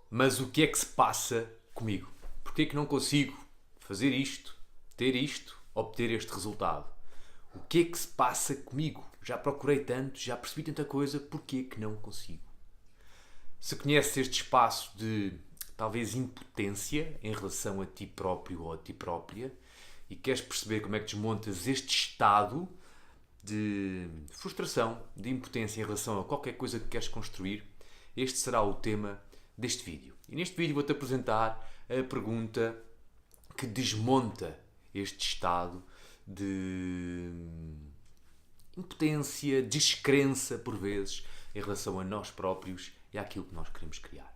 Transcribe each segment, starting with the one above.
Mas o que é que se passa comigo? Porquê é que não consigo fazer isto, ter isto, obter este resultado? O que é que se passa comigo? Já procurei tanto, já percebi tanta coisa, porquê é que não consigo? Se conheces este espaço de talvez impotência em relação a ti próprio ou a ti própria e queres perceber como é que desmontas este estado de frustração, de impotência em relação a qualquer coisa que queres construir, este será o tema deste vídeo. E neste vídeo vou-te apresentar a pergunta que desmonta este estado de impotência, descrença por vezes em relação a nós próprios e àquilo que nós queremos criar.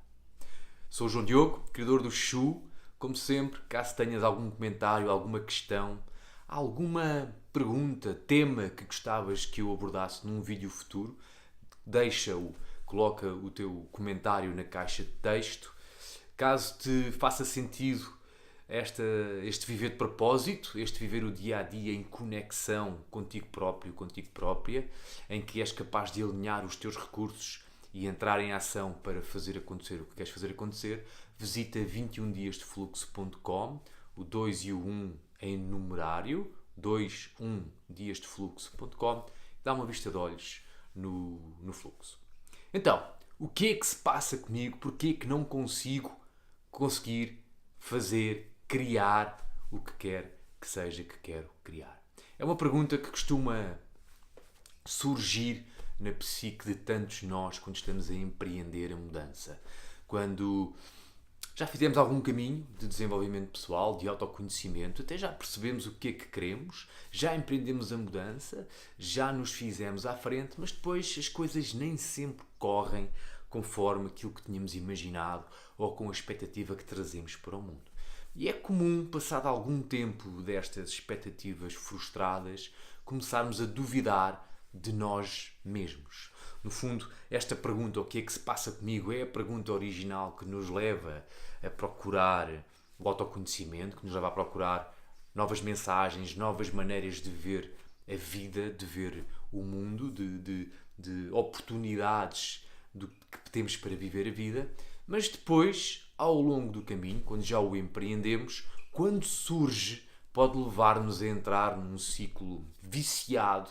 Sou o João Diogo, criador do Shu. Como sempre, caso tenhas algum comentário, alguma questão, alguma pergunta, tema que gostavas que eu abordasse num vídeo futuro, deixa-o, coloca o teu comentário na caixa de texto. Caso te faça sentido este viver de propósito, este viver o dia a dia em conexão contigo próprio, contigo própria, em que és capaz de alinhar os teus recursos e entrar em ação para fazer acontecer o que queres fazer acontecer, visita 21diasdefluxo.com, o 2 e o 1 em numerário, 21diasdefluxo.com, dá uma vista de olhos no fluxo. Então, o que é que se passa comigo? Porquê é que não consigo conseguir fazer, criar o que quer que seja que quero criar? É uma pergunta que costuma surgir na psique de tantos nós quando estamos a empreender a mudança. Quando já fizemos algum caminho de desenvolvimento pessoal, de autoconhecimento, até já percebemos o que é que queremos, já empreendemos a mudança, já nos fizemos à frente, mas depois as coisas nem sempre correm conforme aquilo que tínhamos imaginado ou com a expectativa que trazemos para o mundo. E é comum, passado algum tempo destas expectativas frustradas, começarmos a duvidar de nós mesmos. No fundo, esta pergunta, o que é que se passa comigo, é a pergunta original que nos leva a procurar o autoconhecimento, que nos leva a procurar novas mensagens, novas maneiras de ver a vida, de ver o mundo, de oportunidades que temos para viver a vida. Mas depois, ao longo do caminho, quando já o empreendemos, quando surge, pode levar-nos a entrar num ciclo viciado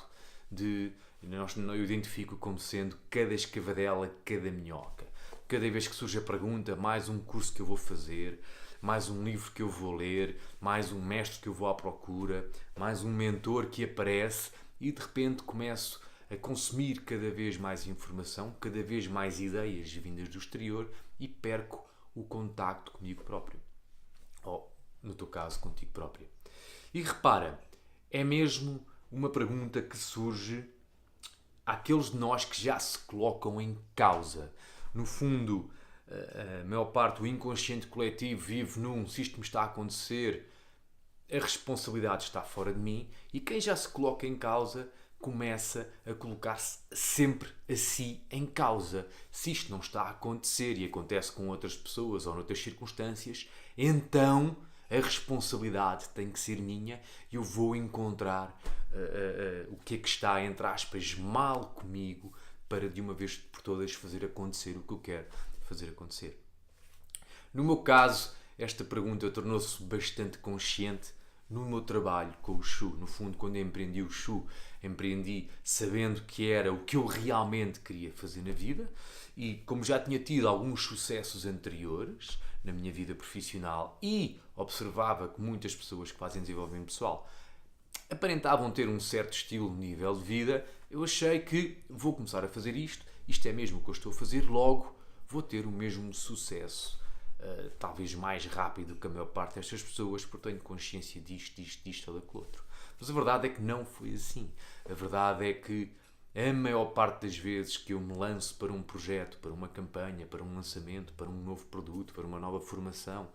eu identifico como sendo cada escavadela, cada minhoca. Cada vez que surge a pergunta, mais um curso que eu vou fazer, mais um livro que eu vou ler, mais um mestre que eu vou à procura, mais um mentor que aparece e de repente começo a consumir cada vez mais informação, cada vez mais ideias vindas do exterior e perco o contacto comigo próprio. Ou, no teu caso, contigo própria. E repara, é mesmo uma pergunta que surge àqueles de nós que já se colocam em causa. No fundo, a maior parte do inconsciente coletivo vive se isto me está a acontecer, a responsabilidade está fora de mim, e quem já se coloca em causa começa a colocar-se sempre a si em causa. Se isto não está a acontecer e acontece com outras pessoas ou noutras circunstâncias, então a responsabilidade tem que ser minha e eu vou encontrar o que é que está, entre aspas, mal comigo para de uma vez por todas fazer acontecer o que eu quero fazer acontecer. No meu caso, esta pergunta tornou-se bastante consciente no meu trabalho com o Shu. No fundo, quando eu empreendi o Shu, empreendi sabendo que era o que eu realmente queria fazer na vida e como já tinha tido alguns sucessos anteriores na minha vida profissional e observava que muitas pessoas que fazem desenvolvimento pessoal aparentavam ter um certo estilo, nível de vida, eu achei que vou começar a fazer isto é mesmo o que eu estou a fazer, logo vou ter o mesmo sucesso. Talvez mais rápido que a maior parte destas pessoas, porque tenho consciência disto ou daquilo outro. Mas a verdade é que não foi assim. A verdade é que a maior parte das vezes que eu me lanço para um projeto, para uma campanha, para um lançamento, para um novo produto, para uma nova formação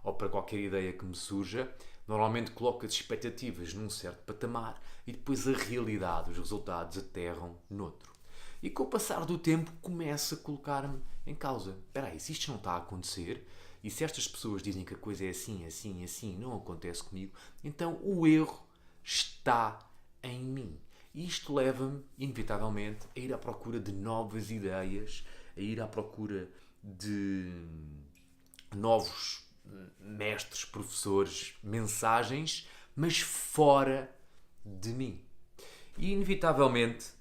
ou para qualquer ideia que me surja, normalmente coloco as expectativas num certo patamar e depois a realidade, os resultados aterram noutro. E com o passar do tempo começo a colocar-me em causa. Espera aí, se isto não está a acontecer e se estas pessoas dizem que a coisa é assim, assim, assim, não acontece comigo, então o erro está em mim. E isto leva-me, inevitavelmente, a ir à procura de novas ideias, a ir à procura de novos mestres, professores, mensagens, mas fora de mim. E inevitavelmente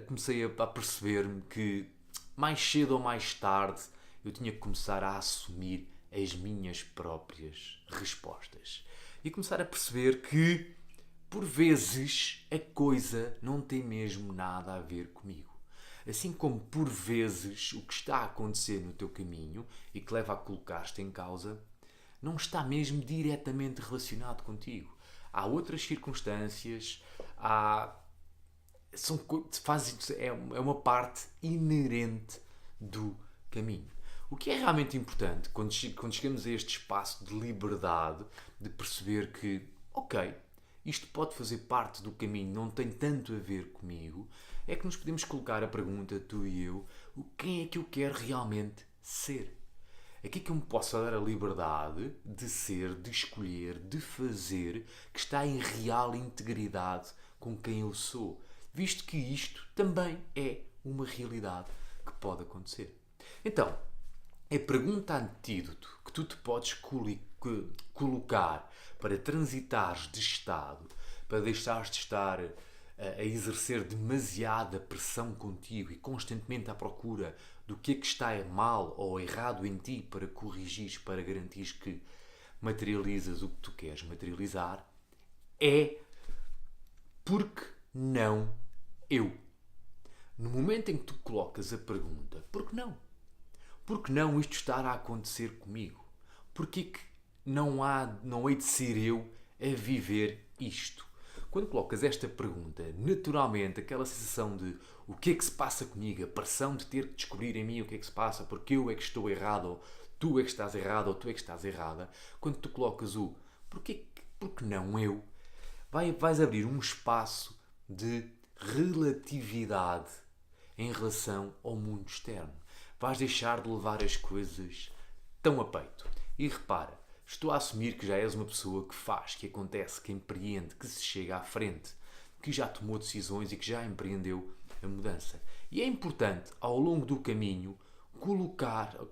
comecei a perceber-me que mais cedo ou mais tarde eu tinha que começar a assumir as minhas próprias respostas. E começar a perceber que, por vezes, a coisa não tem mesmo nada a ver comigo. Assim como, por vezes, o que está a acontecer no teu caminho e que leva a colocar-te em causa não está mesmo diretamente relacionado contigo. Há outras circunstâncias, é uma parte inerente do caminho. O que é realmente importante quando chegamos a este espaço de liberdade, de perceber que, ok, isto pode fazer parte do caminho, não tem tanto a ver comigo, é que nos podemos colocar a pergunta, tu e eu, quem é que eu quero realmente ser? Aqui que eu me posso dar a liberdade de ser, de escolher, de fazer, que está em real integridade com quem eu sou, visto que isto também é uma realidade que pode acontecer. Então, a pergunta antídoto que tu te podes colocar para transitares de estado, para deixares de estar a exercer demasiada pressão contigo e constantemente à procura do que é que está mal ou errado em ti para corrigires, para garantires que materializas o que tu queres materializar, é porque não eu. No momento em que tu colocas a pergunta, por que não? Por que não isto estar a acontecer comigo? Porquê que não hei de ser eu a viver isto? Quando colocas esta pergunta, naturalmente aquela sensação de o que é que se passa comigo, a pressão de ter que descobrir em mim o que é que se passa, porque eu é que estou errado, ou tu é que estás errado, ou tu é que estás errada, quando tu colocas o porque não eu, vais abrir um espaço de relatividade em relação ao mundo externo. Vais deixar de levar as coisas tão a peito. E repara, estou a assumir que já és uma pessoa que faz, que acontece, que empreende, que se chega à frente, que já tomou decisões e que já empreendeu a mudança. E é importante, ao longo do caminho,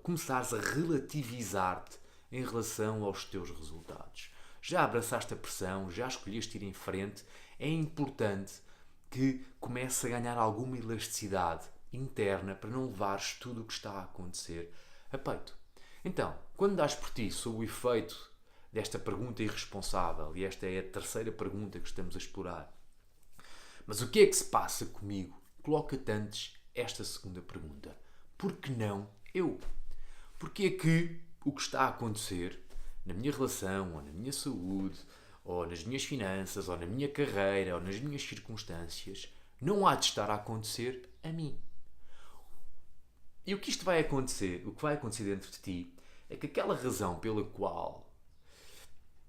começares a relativizar-te em relação aos teus resultados. Já abraçaste a pressão, já escolheste ir em frente, é importante que comeces a ganhar alguma elasticidade interna para não levares tudo o que está a acontecer a peito. Então, quando dás por ti sob o efeito desta pergunta irresponsável, e esta é a terceira pergunta que estamos a explorar, mas o que é que se passa comigo? Coloca-te antes esta segunda pergunta. Por que não eu? Porque é que o que está a acontecer na minha relação, ou na minha saúde, ou nas minhas finanças, ou na minha carreira, ou nas minhas circunstâncias, não há de estar a acontecer a mim? E o que isto vai acontecer, o que vai acontecer dentro de ti, é que aquela razão pela qual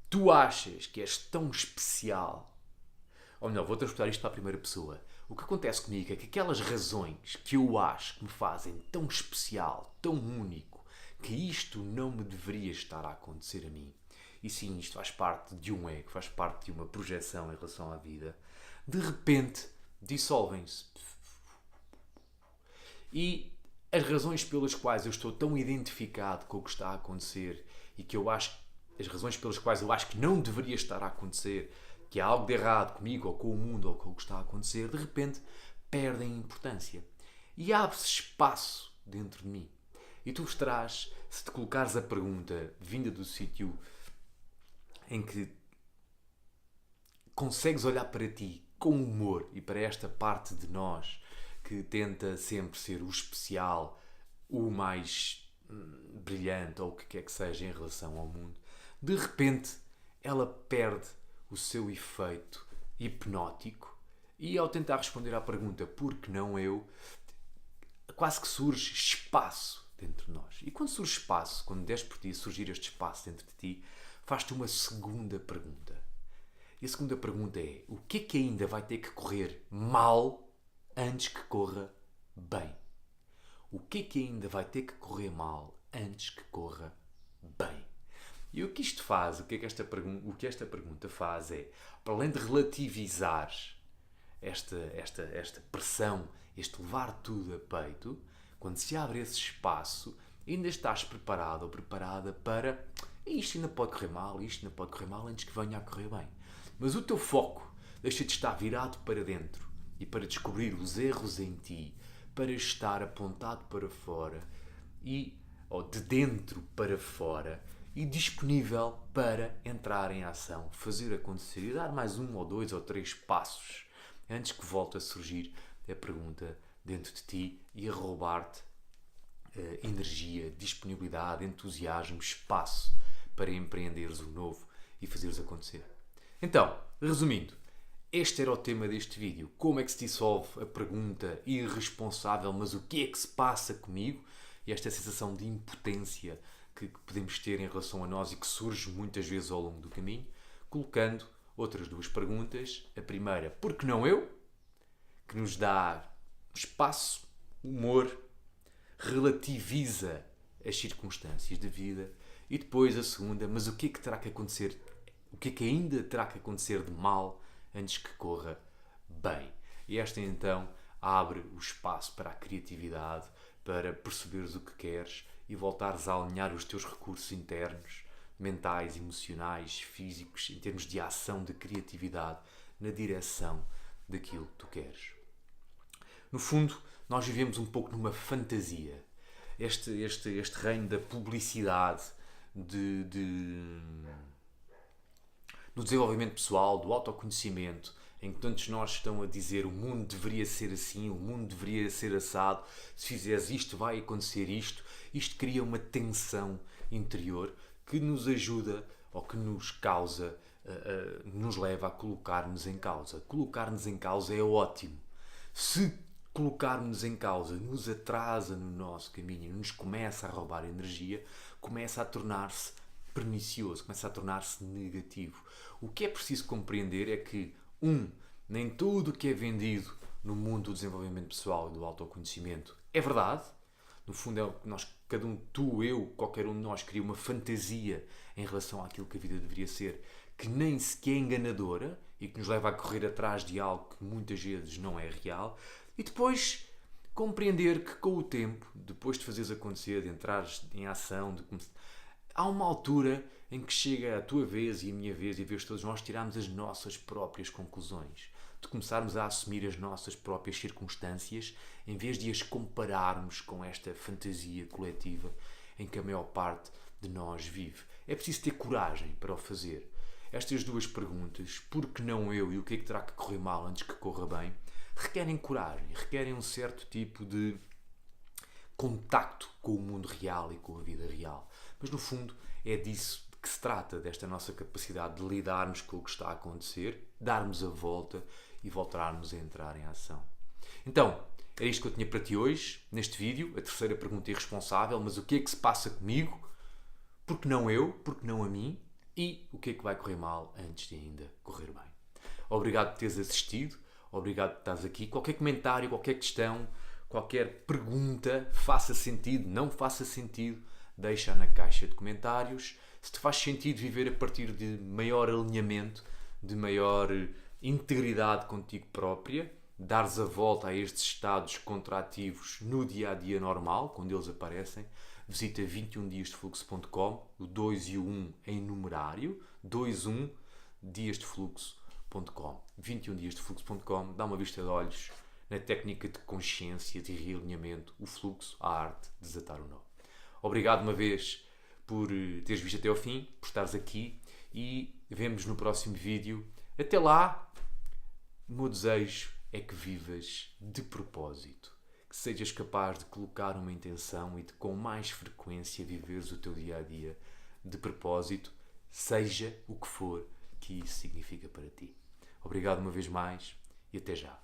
tu achas que és tão especial, ou melhor, vou transportar isto para a primeira pessoa. O que acontece comigo é que aquelas razões que eu acho que me fazem tão especial, tão único, que isto não me deveria estar a acontecer a mim, e sim, isto faz parte de um ego, faz parte de uma projeção em relação à vida, de repente dissolvem-se. E as razões pelas quais eu estou tão identificado com o que está a acontecer e que eu acho, as razões pelas quais eu acho que não deveria estar a acontecer, que há algo de errado comigo ou com o mundo ou com o que está a acontecer, de repente perdem importância. E abre-se espaço dentro de mim. E tu estarás, se te colocares a pergunta vinda do sítio em que consegues olhar para ti com humor e para esta parte de nós que tenta sempre ser o especial, o mais brilhante ou o que quer que seja em relação ao mundo, de repente ela perde o seu efeito hipnótico e ao tentar responder à pergunta por que não eu, quase que surge espaço dentro de nós. E quando surge espaço, quando des por ti surgir este espaço dentro de ti, faz-te uma segunda pergunta. E a segunda pergunta é: o que é que ainda vai ter que correr mal antes que corra bem? O que é que ainda vai ter que correr mal antes que corra bem? E o que isto faz, o que esta pergunta faz é, para além de relativizar esta pressão, este levar tudo a peito, quando se abre esse espaço, Ainda estás preparado ou preparada para isto ainda pode correr mal, isto ainda pode correr mal antes que venha a correr bem. Mas o teu foco deixa de estar virado para dentro e para descobrir os erros em ti, para estar apontado para fora ou de dentro para fora e disponível para entrar em ação, fazer acontecer e dar mais 1 ou 2 ou 3 passos antes que volte a surgir a pergunta dentro de ti e a roubar-te energia, disponibilidade, entusiasmo, espaço para empreenderes o novo e fazeres acontecer. Então, resumindo, este era o tema deste vídeo. Como é que se dissolve a pergunta irresponsável, mas o que é que se passa comigo? E esta sensação de impotência que podemos ter em relação a nós e que surge muitas vezes ao longo do caminho, colocando outras 2 perguntas. A primeira, por que não eu? Que nos dá espaço, humor, relativiza as circunstâncias da vida. E depois a segunda, mas o que é que terá que acontecer? O que é que ainda terá que acontecer de mal antes que corra bem? E esta então abre o espaço para a criatividade, para perceberes o que queres e voltares a alinhar os teus recursos internos, mentais, emocionais, físicos, em termos de ação, de criatividade, na direção daquilo que tu queres. No fundo, nós vivemos um pouco numa fantasia. Este reino da publicidade, do desenvolvimento pessoal, do autoconhecimento, em que tantos nós estão a dizer o mundo deveria ser assim, o mundo deveria ser assado, se fizeres isto vai acontecer isto. Isto cria uma tensão interior que nos ajuda ou que nos causa, nos leva a colocar-nos em causa. Colocar-nos em causa é ótimo. Se colocar-nos em causa nos atrasa no nosso caminho, nos começa a roubar energia, começa a tornar-se pernicioso, começa a tornar-se negativo. O que é preciso compreender é que, nem tudo o que é vendido no mundo do desenvolvimento pessoal e do autoconhecimento é verdade. No fundo, é o que nós, cada um, tu, eu, qualquer um de nós, cria uma fantasia em relação àquilo que a vida deveria ser, que nem sequer é enganadora e que nos leva a correr atrás de algo que muitas vezes não é real. E depois compreender que com o tempo, depois de fazeres acontecer, de entrares em ação, há uma altura em que chega a tua vez e a minha vez e a vez de todos nós tirarmos as nossas próprias conclusões, de começarmos a assumir as nossas próprias circunstâncias em vez de as compararmos com esta fantasia coletiva em que a maior parte de nós vive. É preciso ter coragem para o fazer. Estas 2 perguntas, por que não eu e o que é que terá que correr mal antes que corra bem, requerem coragem, requerem um certo tipo de contacto com o mundo real e com a vida real. Mas no fundo é disso que se trata, desta nossa capacidade de lidarmos com o que está a acontecer, darmos a volta e voltarmos a entrar em ação. Então, era isto que eu tinha para ti hoje, neste vídeo, a terceira pergunta irresponsável, mas o que é que se passa comigo? Por que não eu? Por que não a mim? E o que é que vai correr mal antes de ainda correr bem? Obrigado por teres assistido, obrigado por estares aqui. Qualquer comentário, qualquer questão, qualquer pergunta, faça sentido, não faça sentido, deixa na caixa de comentários. Se te faz sentido viver a partir de maior alinhamento, de maior integridade contigo própria, dares a volta a estes estados contrativos no dia-a-dia normal, quando eles aparecem, visita 21diasdefluxo.com, o 2 e o 1 em numerário, 21 diasdefluxo.com. 21diasdefluxo.com, dá uma vista de olhos na técnica de consciência, de realinhamento, o fluxo, a arte de desatar o nó. Obrigado uma vez por teres visto até ao fim, por estares aqui e vemos no próximo vídeo. Até lá, o meu desejo é que vivas de propósito, que sejas capaz de colocar uma intenção e de com mais frequência viveres o teu dia-a-dia de propósito, seja o que for que isso significa para ti. Obrigado uma vez mais e até já.